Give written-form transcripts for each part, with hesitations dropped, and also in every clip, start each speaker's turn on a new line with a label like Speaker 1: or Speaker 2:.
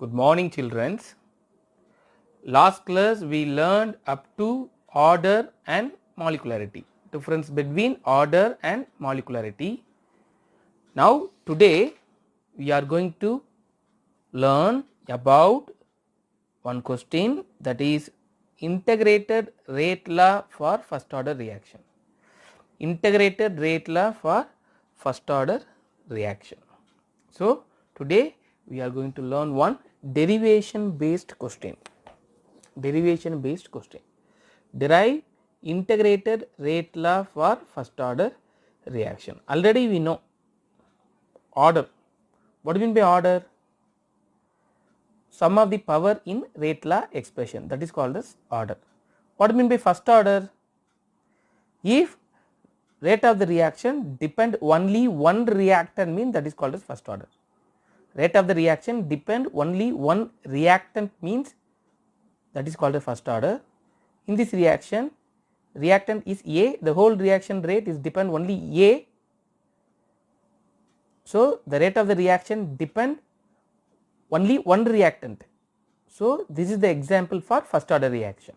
Speaker 1: Good morning, children. Last class we learned up to order and molecularity. Difference between order and molecularity. Now today we are going to learn about one question, that is integrated rate law for first order reaction. Integrated rate law for first order reaction. So today we are going to learn one derivation based question. Derivation based question. Derive integrated rate law for first order reaction. Already we know order. What do you mean by order? Sum of the power in rate law expression, that is called as order. What do you mean by first order? If rate of the reaction depend only one reactant, mean that is called as first order. Rate of the reaction depend only one reactant, means that is called as first order. In this reaction, reactant is A, the whole reaction rate is depend only A. So the rate of the reaction depend only one reactant. So this is the example for first order reaction.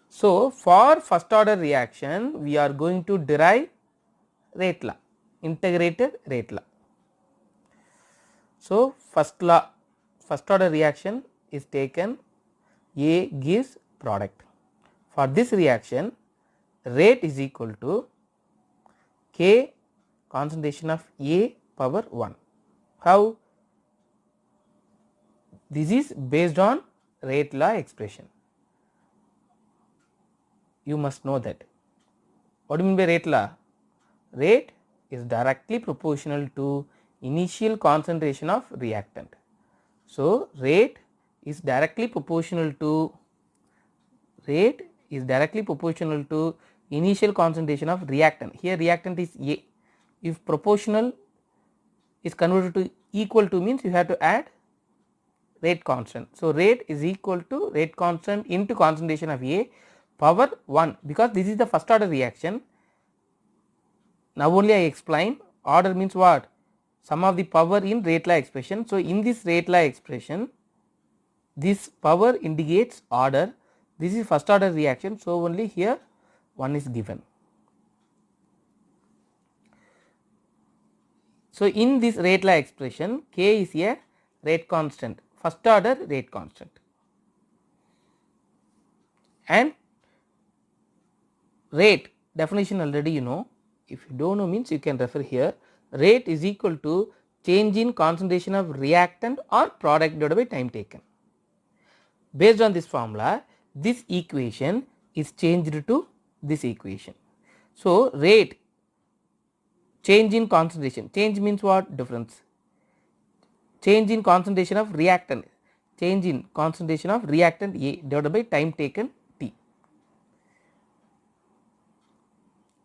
Speaker 1: So for first order reaction we are going to derive rate law, integrated rate law. So first law, first order reaction is taken, A gives product. For this reaction rate is equal to K concentration of A power 1. How? This is based on rate law expression. You must know that. What do you mean by rate law? Rate is directly proportional to initial concentration of reactant. So rate is directly proportional to initial concentration of reactant. Here reactant is A. If proportional is converted to equal to, means you have to add rate constant. So rate is equal to rate constant into concentration of A power 1, because this is the first order reaction. Now only I explain. Order means what? Sum of the power in rate law expression. So in this rate law expression, this power indicates order. This is first order reaction, so only here 1 is given. So in this rate law expression, K is a rate constant, first order rate constant, and rate definition already you know. If you don't know, means you can refer here. Rate is equal to change in concentration of reactant or product divided by time taken. Based on this formula, this equation is changed to this equation. So rate, change in concentration, change means what? Difference. Change in concentration of reactant, change in concentration of reactant A divided by time taken T.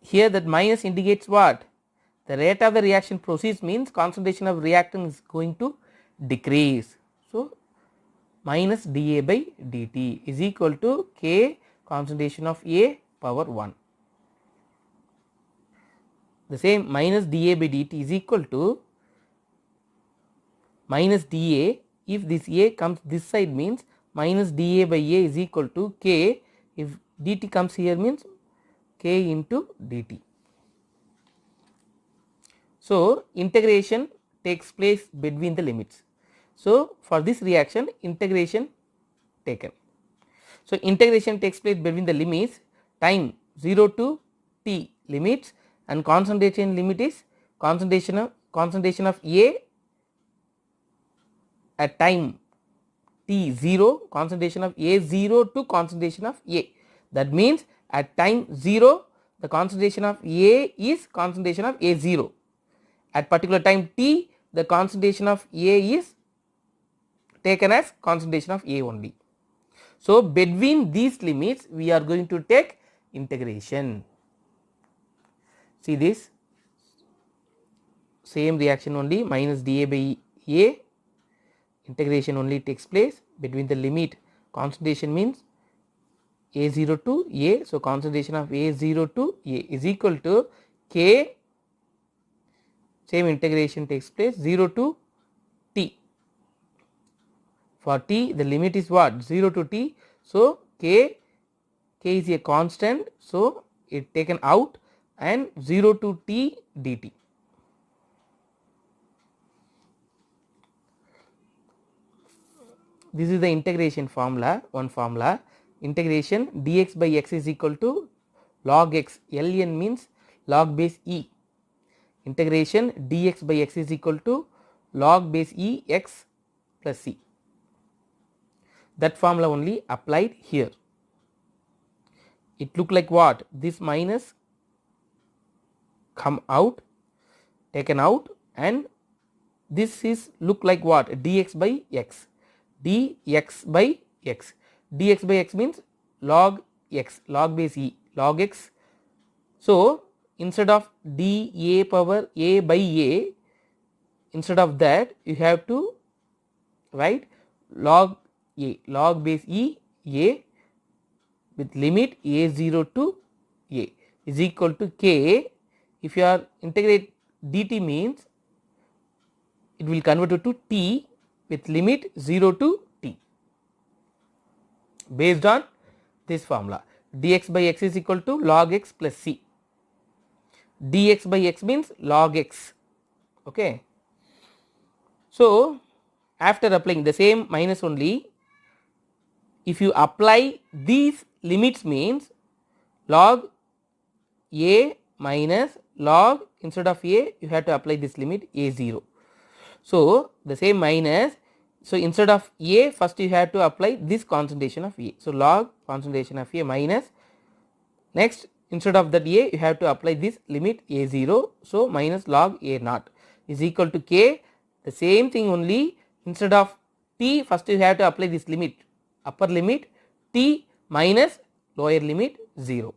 Speaker 1: Here that minus indicates what? The rate of the reaction proceeds, means concentration of reactant is going to decrease. So minus dA by dt is equal to K concentration of A power 1. The same minus dA by dt is equal to minus dA. If this A comes this side, means minus dA by A is equal to K. If dt comes here, means K into dt. So integration takes place between the limits. So for this reaction integration taken. So integration takes place between the limits time 0 to T limits, and concentration limit is concentration of A at time T 0, concentration of A 0 to concentration of A. That means at time 0 the concentration of A is concentration of A 0. At particular time T the concentration of A is taken as concentration of A only. So between these limits we are going to take integration. See this same reaction only, minus dA by A, integration only takes place between the limit. Concentration means A0 to A, so concentration of A0 to A is equal to K, same integration takes place 0 to T, For t the limit is what? 0 to t. So, k is a constant, so it taken out, and 0 to t dt. This is the integration formula, one formula. Integration dx by x is equal to log x, ln means log base e. Integration dx by x is equal to log base e x plus c. That formula only applied here. It look like what? This minus come out, taken out, and this is look like what? Dx by x. Dx by x. Dx by x means log x, log base e, log x. So, instead of dA power a by a, instead of that you have to write log a, log base e a with limit a0 to a is equal to k. If you are integrate dt means it will convert it to t with limit 0 to t based on this formula. Dx by x is equal to log x plus c. Dx by x means log x. Okay. So, after applying the same minus only, if you apply these limits means log a minus log, instead of a you have to apply this limit a0. So, the same minus, so instead of a first you have to apply this concentration of a. So, log concentration of a minus, next instead of that a you have to apply this limit a0. So, minus log a naught is equal to k. The same thing only, instead of t first you have to apply this limit, upper limit t minus lower limit 0.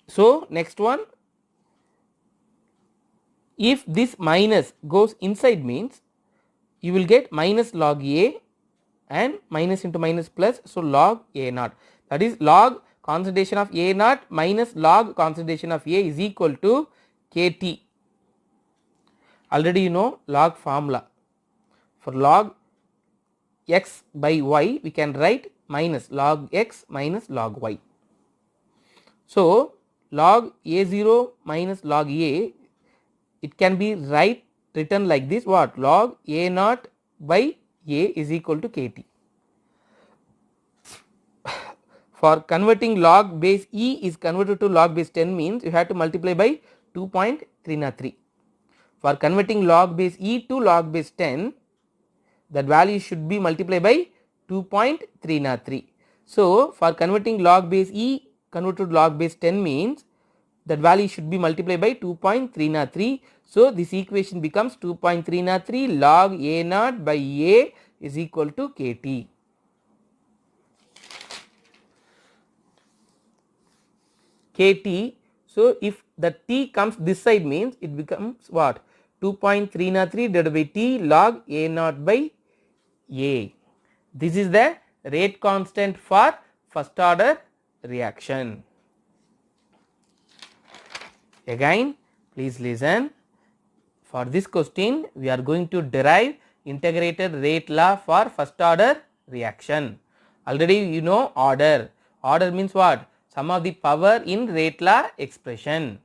Speaker 1: So, next one, if this minus goes inside means you will get minus log a and minus into minus plus, so log a naught, that is log concentration of a naught minus log concentration of a is equal to kt. Already you know log formula. For log x by y we can write minus log x minus log y. So, log a0 minus log a, it can be written like this, what? Log a naught by a is equal to kt. For converting log base e is converted to log base 10 means you have to multiply by 2.303. For converting log base e to log base 10, that value should be multiplied by 2.303. So, for converting log base e converted to log base 10 means that value should be multiplied by 2.303. So, this equation becomes 2.303 log a naught by a is equal to kt. Kt. So, if the t comes this side means it becomes what? 2.303 divided by t log a naught by a. This is the rate constant for first order reaction. Again, please listen. For this question, we are going to derive integrated rate law for first order reaction. Already you know order. Order means what? Sum of the power in rate law expression.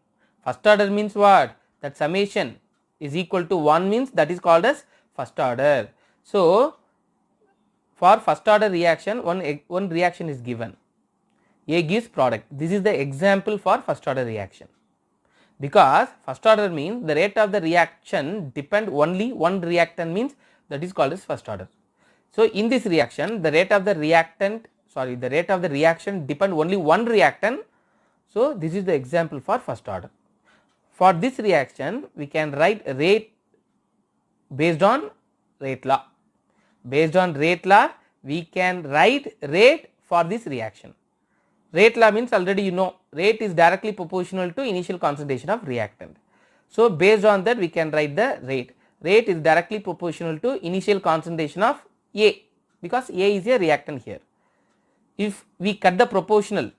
Speaker 1: First order means what? That summation is equal to 1 means that is called as first order. So, for first order reaction, one reaction is given. A gives product. This is the example for first order reaction. Because first order means the rate of the reaction depend only one reactant means that is called as first order. So, in this reaction the rate of the reaction depend only one reactant. So, this is the example for first order. For this reaction we can write rate based on rate law. Based on rate law we can write rate for this reaction. Rate law means already you know rate is directly proportional to initial concentration of reactant. So, based on that we can write the rate. Rate is directly proportional to initial concentration of A, because A is a reactant here. If we cut the proportional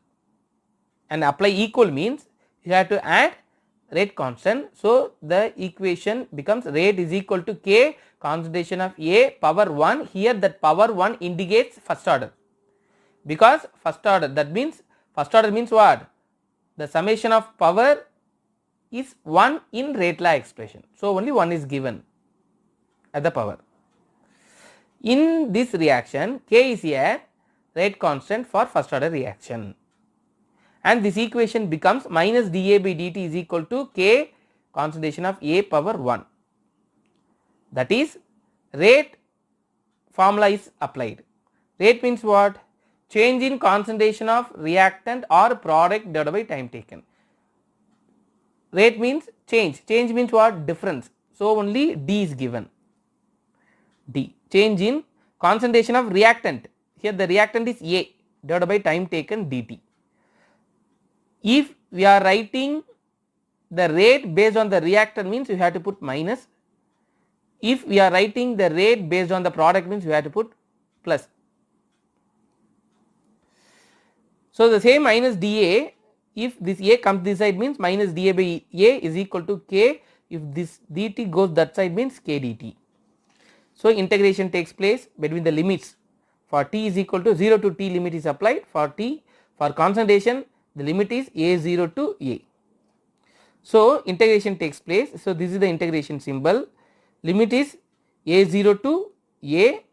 Speaker 1: and apply equal means you have to add rate constant. So, the equation becomes rate is equal to K concentration of A power 1. Here that power 1 indicates first order, because first order, that means first order means what? The summation of power is 1 in rate law expression. So, only 1 is given at the power. In this reaction, K is a rate constant for first order reaction, and this equation becomes minus dA by dt is equal to K concentration of A power 1. That is, rate formula is applied. Rate means what? Change in concentration of reactant or product divided by time taken. Rate means change. Change means what? Difference. So, only D is given. D. Change in concentration of reactant. Here the reactant is A divided by time taken dt. If we are writing the rate based on the reactant, means you have to put minus. If we are writing the rate based on the product, means you have to put plus. So, the same minus dA, if this A comes this side, means minus dA by A is equal to K. If this dt goes that side, means K dt. So, integration takes place between the limits. For t is equal to 0 to t, limit is applied. For t, for concentration, the limit is A0 to A. So, integration takes place. So, this is the integration symbol. Limit is A0 to A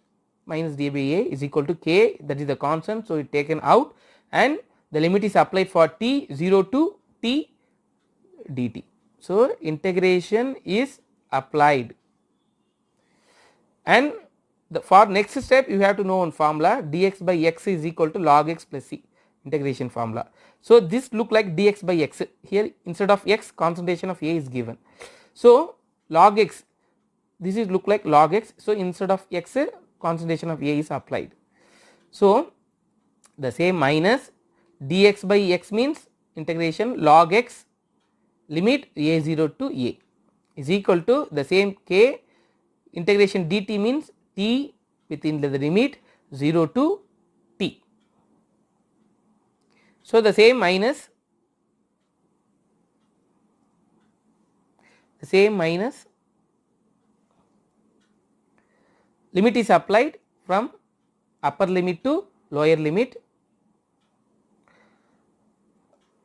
Speaker 1: minus d by A is equal to K, that is the constant. So, it taken out, and the limit is applied for t 0 to t dt. So, integration is applied, and for next step you have to know one formula, dx by x is equal to log x plus c, integration formula. So, this look like dx by x, here instead of x concentration of A is given. So, log x, this is look like log x. So, instead of x concentration of A is applied. So, the same minus dx by x means integration log x limit A0 to A is equal to the same K, integration dt means t within the limit 0 to t. So, the same minus limit is applied from upper limit to lower limit.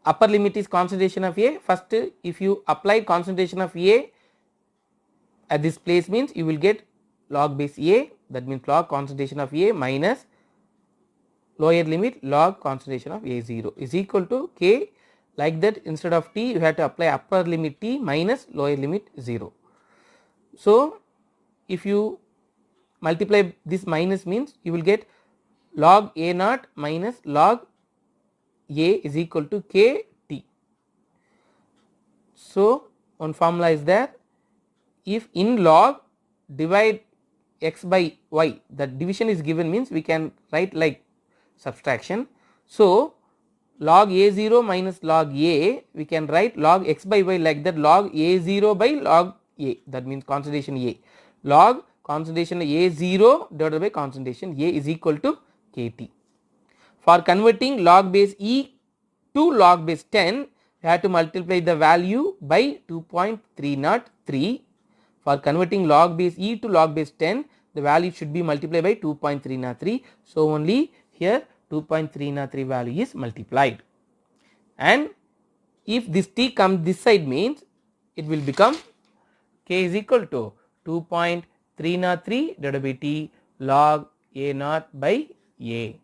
Speaker 1: Upper limit is concentration of A. First, if you apply concentration of A at this place, means you will get log base A, that means log concentration of A minus lower limit log concentration of A0 is equal to K. Like that, instead of t you have to apply upper limit t minus lower limit 0. So, if you multiply this minus, means you will get log A naught minus log A is equal to K T. So, one formula is there. If in log divide x by y, the division is given, means we can write like subtraction. So, log A0 minus log A, we can write log x by y like that, log A0 by log A, that means concentration A, log concentration A0 divided by concentration A is equal to Kt. For converting log base E to log base 10, you have to multiply the value by 2.303. For converting log base E to log base 10, the value should be multiplied by 2.303. So, only here 2.303 value is multiplied, and if this t comes this side, means it will become K is equal to 2.303 divided by t log A naught by A.